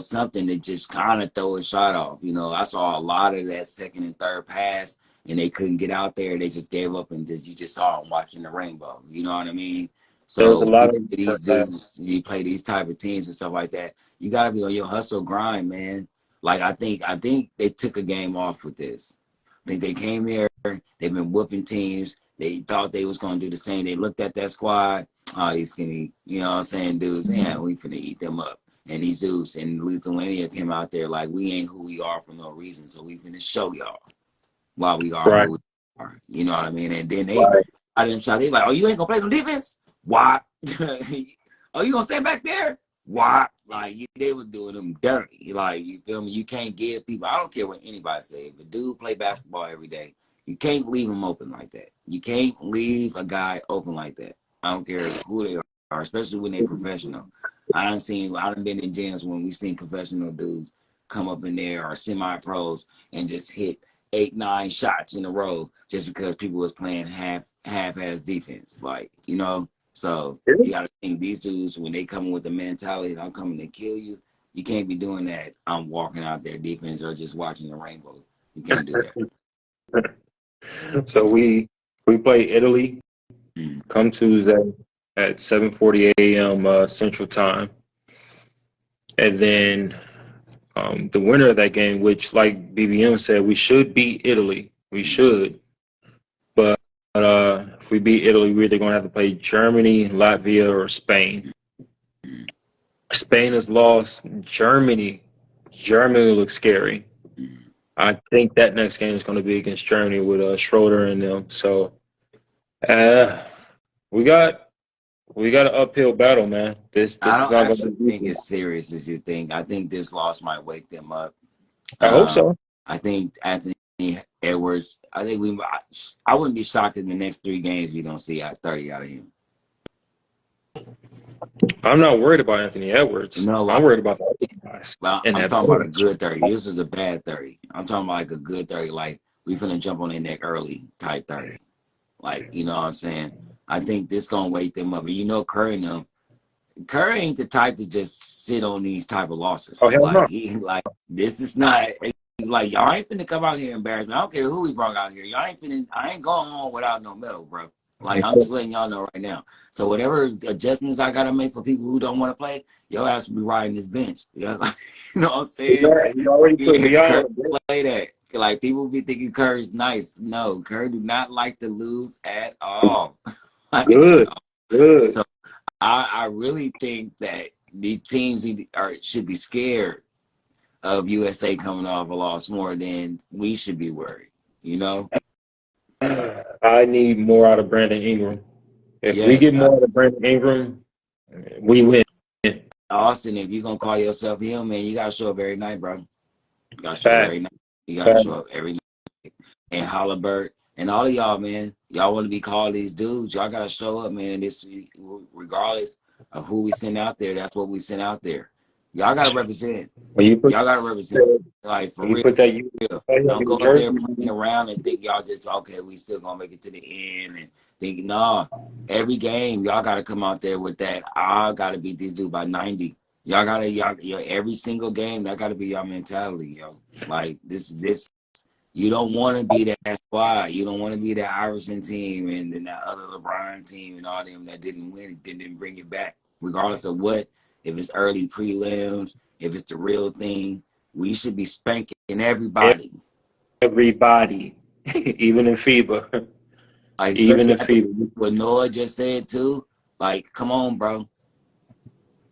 something to just kind of throw a shot off. I saw a lot of that second and third pass, and they couldn't get out there. They just gave up, and you just saw them watching the rainbow. You know what I mean? There was a So lot you of play these first half. dudes, you play these type of teams and stuff like that. You got to be on your hustle grind, man. Like I think they took a game off with this. I think they came here, they've been whooping teams. They thought they was gonna do the same. They looked at that squad, oh, these skinny, dudes, yeah, we finna eat them up. And these dudes in Lithuania came out there like we ain't who we are for no reason. So we finna show y'all why we are Right, who we are. You know what I mean? And then right. I didn't shout, they like, oh, you ain't gonna play no defense? Why? Oh, you gonna stand back there? Why? Like they was doing them dirty. Like, you feel me? You can't give people. I don't care what anybody say. If a dude play basketball every day, you can't leave him open like that. You can't leave a guy open like that. I don't care who they are, especially when they professional. I done been in gyms when we seen professional dudes come up in there or semi pros and just hit 8, 9 shots in a row just because people was playing half-ass defense. Like, so you got to think these dudes, when they come with the mentality that I'm coming to kill you, you can't be doing that. I'm walking out there defense or just watching the rainbow. You can't do that. So we play Italy Mm. come Tuesday at 7:40 a.m. Central Time, and then the winner of that game, which like BBM said, we should beat Italy. We should, but if we beat Italy, we're either going to have to play Germany, Latvia, or Spain. Mm. Spain has lost. Germany looks scary. Mm. I think that next game is going to be against Germany with Schroeder and them. So uh, we got an uphill battle, man. This I is don't not going to actually be think easy. it's serious as you think. I think this loss might wake them up. I hope Um, so. I think Anthony Edwards. I wouldn't be shocked in the next 3 games you don't see 30 out of him. I'm not worried about Anthony You Edwards. know why? I'm worried about the other guys Well, in I'm that talking about a bench. good 30. This is a bad 30. I'm talking about like a good 30. Like, we finna jump on their neck early type 30. Like, you know what I'm saying? I think this gonna wake them up. And Curry and them, Curry ain't the type to just sit on these type of losses. Oh hell Like, no! this is not, like, y'all ain't finna come out here and embarrass me. I don't care who we brought out here. I ain't going home without no medal, bro. Like, I'm just letting y'all know right now. So whatever adjustments I gotta make for people who don't want to play, your ass will be riding this bench. You know what I'm saying? He already put Yeah, Beyond Curry on the bench. play that. Like, people be thinking Curry's nice. No, Curry do not like to lose at all. Like, Good, good. so I really think that the teams should be scared of USA coming off a loss more than we should be worried. You know? I need more out of Brandon Ingram. If we get Yes, more out of Brandon Ingram, we win. Austin. If you're gonna call yourself him, man, you gotta show up every night, bro. You gotta show up Fact, every night. You gotta fact. show up every night. And Halliburton and all of y'all, man. Y'all want to be called these dudes. Y'all gotta show up, man. This, regardless of who we send out there, that's what we send out there. Y'all gotta represent. When you put Y'all gotta represent. Like, for when you real. put that USA on Don't go your up there jersey, playing around and think y'all just okay. We still gonna make it to the end and think nah. Every game y'all gotta come out there with that. I gotta beat these dudes by 90. Y'all every single game that gotta be your mentality, yo. Like this. You don't want to be that squad. You don't want to be that Iverson team and then that other LeBron team and all them that didn't win, didn't bring it back. Regardless of what, if it's early prelims, if it's the real thing, we should be spanking everybody. everybody, even in FIBA, Like, even especially in after FIBA, what Noah just said too. Like, come on, bro.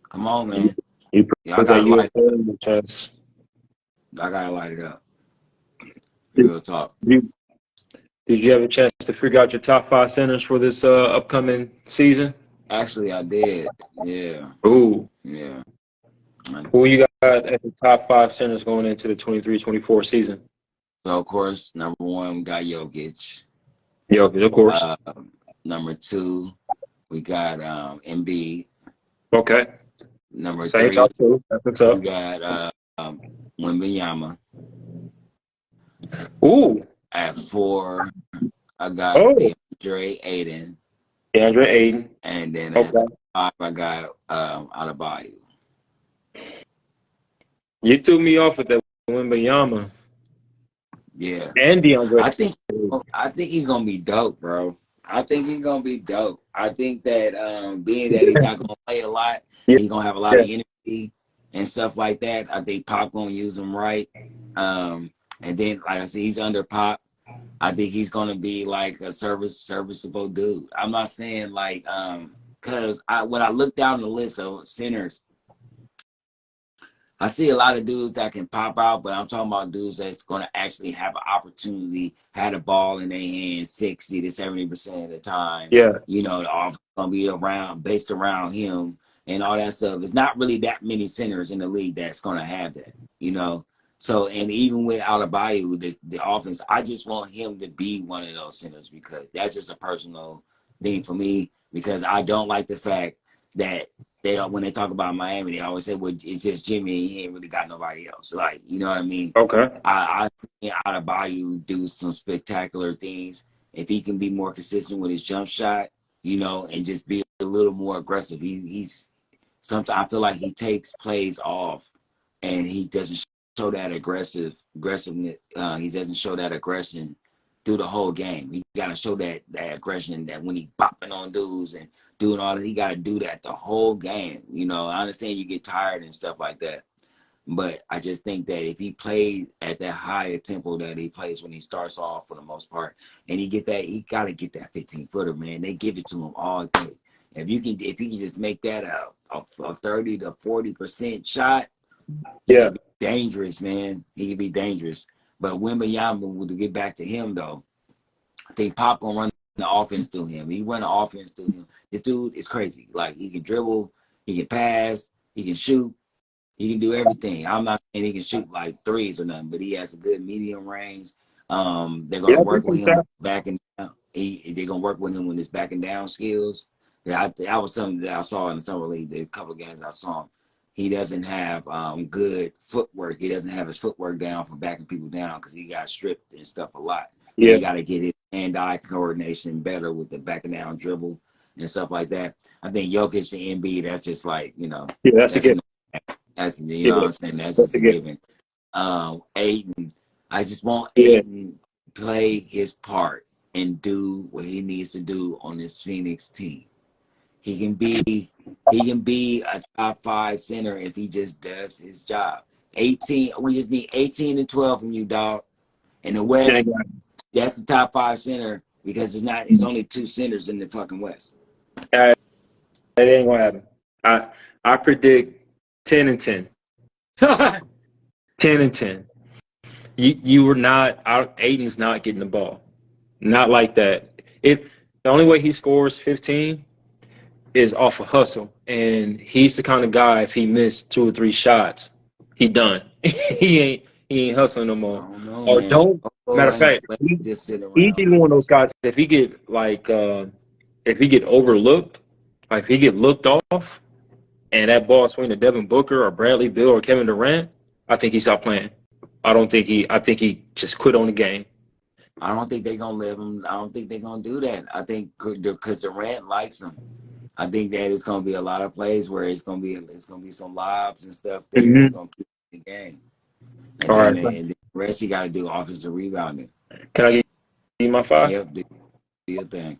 Come on, man. you Y'all put that gotta light USA it up. on your chest. Y'all gotta light it up. Did Real talk. did you have a chance to figure out your top 5 centers for this upcoming season? Actually, I did. Yeah, Ooh. yeah. Who you got at the top 5 centers going into the 23-24 season? So of course, number one, we got Jokic. Jokic, of course. Uh, Number two, we got Embiid. Okay. Number Same three, top two. That's what's we up. got Wembanyama. Ooh. At four, I got Oh. DeAndre Ayton, DeAndre Ayton. and then at Okay. five, I got Adebayo. You threw me off with that Wembanyama Yeah, and DeAndre. I think I think he's gonna be dope, bro. I think he's gonna be dope. I think that being that he's not gonna play a lot, Yeah. he's gonna have a lot Yeah. of energy and stuff like that. I think Pop gonna use him right. And then like I said, he's under Pop. I think he's gonna be like a serviceable dude. I'm not saying like because when I look down the list of centers, I see a lot of dudes that can pop out, but I'm talking about dudes that's going to actually have an opportunity, had a ball in their hands 60 to 70% of the time. Yeah. You know, the offense going to be based around him and all that stuff. It's not really that many centers in the league that's going to have that, you know. So, and even with Adebayo, the offense, I just want him to be one of those centers because that's just a personal thing for me because I don't like the fact that when they talk about Miami, they always say, "Well, it's just Jimmy. He ain't really got nobody else." Like, you know what I mean? Okay. I think Adebayo do some spectacular things if he can be more consistent with his jump shot, you know, and just be a little more aggressive. He's sometimes I feel like he takes plays off, and he doesn't show that aggressiveness. He doesn't show that aggression through the whole game. He got to show that aggression that when he bopping on dudes and doing all that, he got to do that the whole game. You know, I understand you get tired and stuff like that, but I just think that if he played at that higher tempo that he plays when he starts off for the most part, and he got to get that 15-footer, man. They give it to him all day. If he can just make that a 30 to 40% shot, he Yeah. could be dangerous, man. He could be dangerous. But Wembanyama, to get back to him though, I think Pop gonna run the offense through him. He run the offense through him. This dude is crazy. Like he can dribble, he can pass, he can shoot, he can do everything. I'm not saying he can shoot like threes or nothing, but he has a good medium range. They're Yeah. gonna work with him backing down. They're gonna work with him with his backing down skills. That was something that I saw in the summer league. The couple of games I saw him. He doesn't have good footwork. He doesn't have his footwork down for backing people down because he got stripped and stuff a lot. So Yeah. he got to get his hand-eye coordination better with the backing down dribble and stuff like that. I think Jokic and Embiid, that's just like, you know, Yeah. That's a that's given. you Yeah. know what I'm saying? That's That's just a a given. given. Aiden, I just want Yeah. Aiden play his part and do what he needs to do on this Phoenix team. He can be a top 5 center if he just does his job. 18, we just need 18 and 12 from you, dog. In the Yeah. West, that's the top 5 center because it's only 2 centers in the fucking West. That ain't gonna happen. I predict 10-10. 10-10. You were not out. Aiden's not getting the ball. Not like that. If the only way he scores 15 is off a hustle, and he's the kind of guy. If he missed 2 or 3 shots, he done. he ain't hustling no I more. don't know, Or man. don't. Oh, Matter of ain't fact, gonna just sit he's around. even one of those guys. If he get overlooked, like if he get looked off, and that ball swing to Devin Booker or Bradley Beal or Kevin Durant, I think he stopped playing. I think he just quit on the game. I don't think they're gonna let him. I don't think they're gonna do that. I think because Durant likes him. I think that it's gonna be a lot of plays where it's gonna be some lobs and stuff there. It's Mm-hmm. gonna keep the game, All right. and then the rest you got to do offensive rebounding. Can I give you my 5? Yep, do your thing.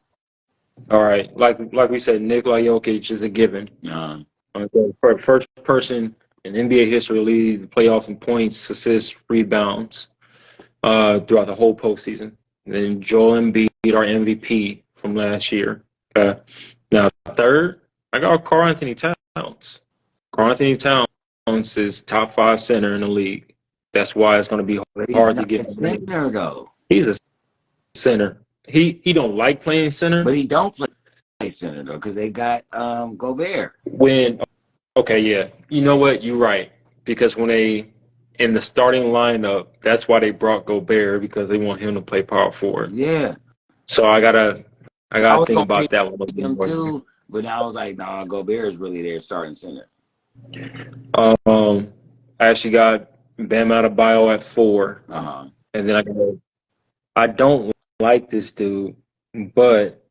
All right. Like we said, Nikola Jokic is a given. So for first person in NBA history to lead the playoffs in points, assists, rebounds throughout the whole postseason. And then Joel Embiid, our MVP from last year. Now, third, I got Karl Anthony Towns. Karl Anthony Towns is top 5 center in the league. That's why it's going to be But he's hard to not get a him in. center though. He's a center. He don't like playing center. But he don't play play center though, because they got Gobert. Okay, yeah. You know what? You're right. Because when they in the starting lineup, that's why they brought Gobert because they want him to play power forward. Yeah. So I I gotta was think gonna about pick that one a little bit him more. too, but now I was like, nah, Gobert is really their starting center. I actually got Bam Adebayo at 4, Uh-huh. and then I don't like this dude, but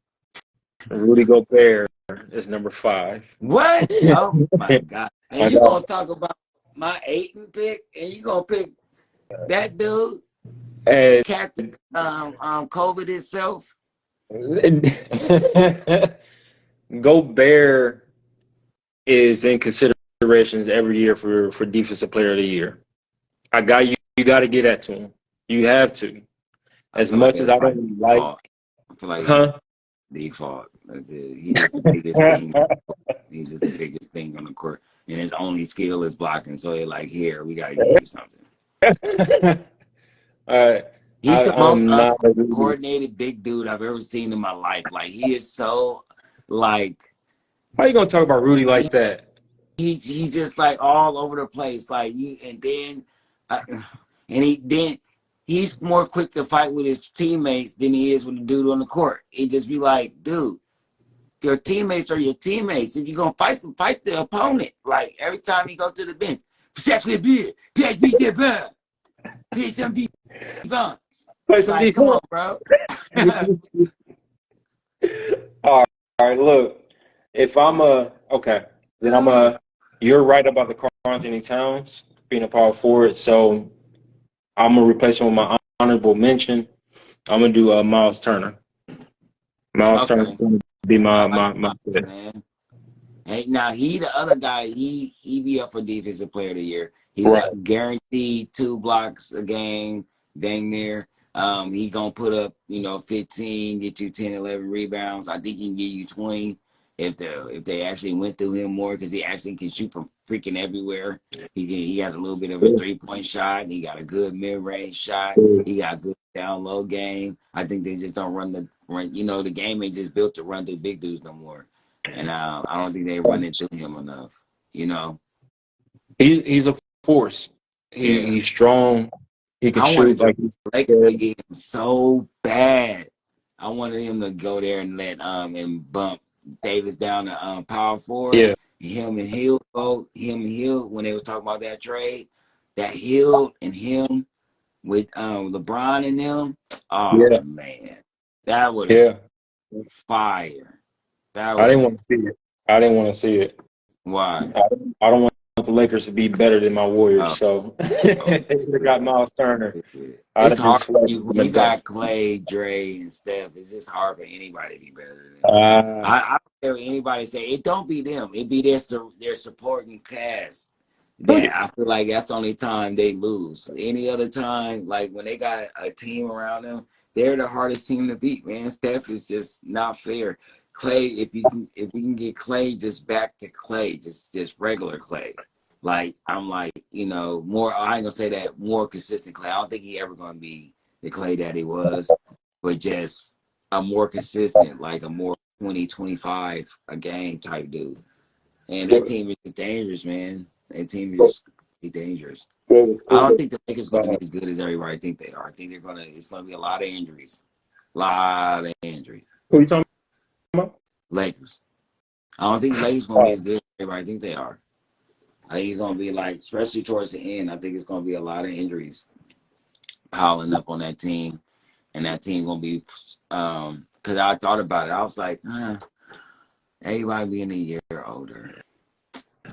Rudy Gobert is number 5. What? Oh my God. And I you got gonna talk about my Aiton pick and you gonna pick that dude, and Captain COVID itself? Gobert is in considerations every year for defensive player of the year. I got you. You got to get that to him. You have to. I As feel like much as it's I by don't like, default. I feel like it's huh? default. That's it. He just the biggest thing. He's just the biggest thing on the court. And his only skill is blocking. So they're like, here, we gotta give you something. All right. He's the most I'm not really. uncoordinated big dude I've ever seen in my life. Like he is so like How you gonna talk about Rudy like that? he's just like all over the place. Like you and then he's more quick to fight with his teammates than he is with the dude on the court. It just be like, dude, your teammates are your teammates. If you're gonna fight them, fight the opponent. Like every time you go to the bench, Play some like, come defense. on, bro. All right, look. If I'm then you're right about the Karl Anthony Towns being a power forward. So I'm gonna replace him with my honorable mention. I'm gonna do Miles Turner. Miles Turner Okay. gonna be I my like my my Miles, fit. man. Hey, now he the other guy, he be up for defensive player of the year. He's Right. a guaranteed 2 blocks a game, dang near. He gonna put up, 15, get you 10, 11 rebounds. I think he can give you 20 if they actually went through him more because he actually can shoot from freaking everywhere. He has a little bit of a 3-point shot. He got a good mid range shot. He got a good down low game. I think they just don't run. The game ain't just built to run through big dudes no more. And I don't think they run it through him enough. He's a force. Yeah. He's strong. He can I wanted shoot the like you Lakers to said. get him so bad. I wanted him to go there and let and bump Davis down to power forward. Yeah, Him and Hill when they was talking about that trade. That Hill and him with LeBron and them. Oh yeah, man. That would have yeah. fire. That I would didn't have want to see it. I didn't want to see it. why? I don't want the Lakers to be better than my Warriors. Oh, So oh they should have got Miles Turner. I'd it's have been hard sweating when in the you back. got Clay, Dre, and Steph. It's just hard for anybody to be better than them. Uh, I don't care what anybody say. It don't be them. It be their supporting cast. look That I feel like that's the only time they lose. Any other time, like when they got a team around them, they're the hardest team to beat. Man, Steph is just not fair. Clay, if we can get Clay just back to Clay, just regular Clay. Like I'm like, more. I ain't gonna say that more consistent Clay. I don't think he ever gonna be the Clay that he was, but just a more consistent, like a more 20, 25 a game type dude. And that team is just dangerous, man. That team is just dangerous. what was I cool. don't think the Lakers going to be as good as everybody think they are. I think it's going to be a lot of injuries. Who you talking about? Lakers. I don't think the Lakers going to be as good as everybody think they are. I think it's going to be like, especially towards the end, I think it's going to be a lot of injuries piling up on that team. And that team going to be, because I thought about it. I was like, everybody being a year older.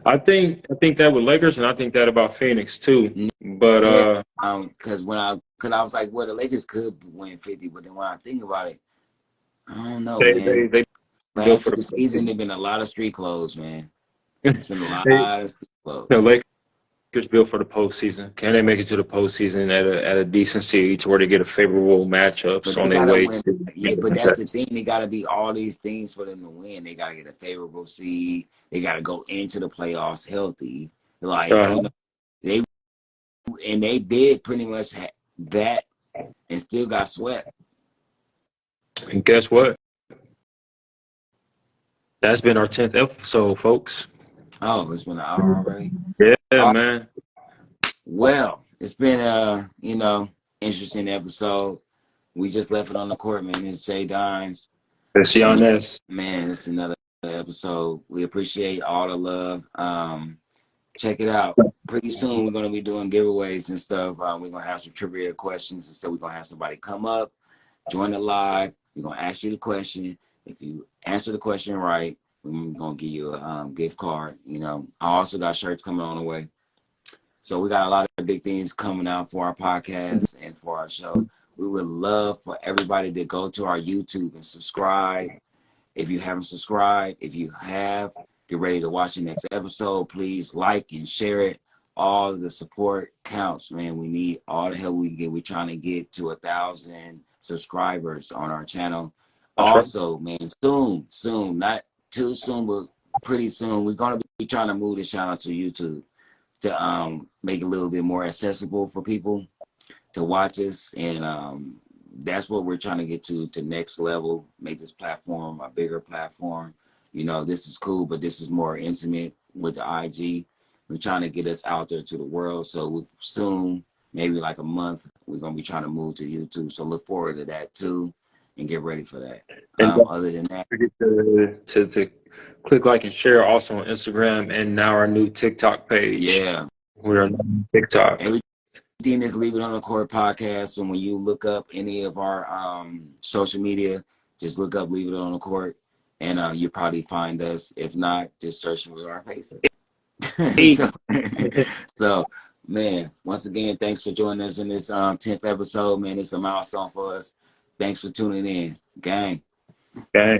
I think that with Lakers, and I think that about Phoenix too. But Yeah, because I was like, well, the Lakers could win 50, but then when I think about it, I don't know, man. they built Last for the two seasons, postseason. there've been a lot of street clothes, man. It's been a lot They, of street the clothes. Lakers built for the postseason. Can they make it to the postseason at a decent seed to where they get a favorable matchups But on they their gotta way win. to Yeah, but that's the contest? thing. They gotta be all these things for them to win. They gotta get a favorable seed. They gotta go into the playoffs healthy. Like, Uh-huh. they they did pretty much that and still got swept. And guess what? That's been our 10th episode, folks. Oh, it's been an hour already. Yeah, All right. man. Well, it's been a interesting episode. We just left it on the court, man. It's Jay Dines. That's Giannis. Man, it's another episode. We appreciate all the love. Check it out. Pretty soon we're gonna be doing giveaways and stuff. We're gonna have some trivia questions and stuff. We're gonna have somebody come up, join the live. We're gonna ask you the question. If you answer the question right, we're gonna give you a gift card. I also got shirts coming on the way. So we got a lot of big things coming out for our podcast and for our show. We would love for everybody to go to our YouTube and subscribe. If you haven't subscribed, if you have, get ready to watch the next episode. Please like and share it. All the support counts, man. We need all the help we can get. We're trying to get to 1,000 subscribers on our channel. That's right. Also, man, soon, not too soon, but pretty soon, we're gonna be trying to move this channel to YouTube to make it a little bit more accessible for people to watch us, and that's what we're trying to get to next level, make this platform a bigger platform. This is cool, but this is more intimate with the IG. We're trying to get us out there to the world, so soon, maybe like a month, we're going to be trying to move to YouTube, so look forward to that too and get ready for that. And Other than that, forget to click like and share also on Instagram and now our new TikTok page. yeah, We're on TikTok. everything is Leave It On The Court podcast. So when you look up any of our social media, just look up Leave It On The Court, and you'll probably find us. If not, just search for our faces. so, man, once again, thanks for joining us in this 10th episode. Man, it's a milestone for us. Thanks for tuning in, gang. Okay.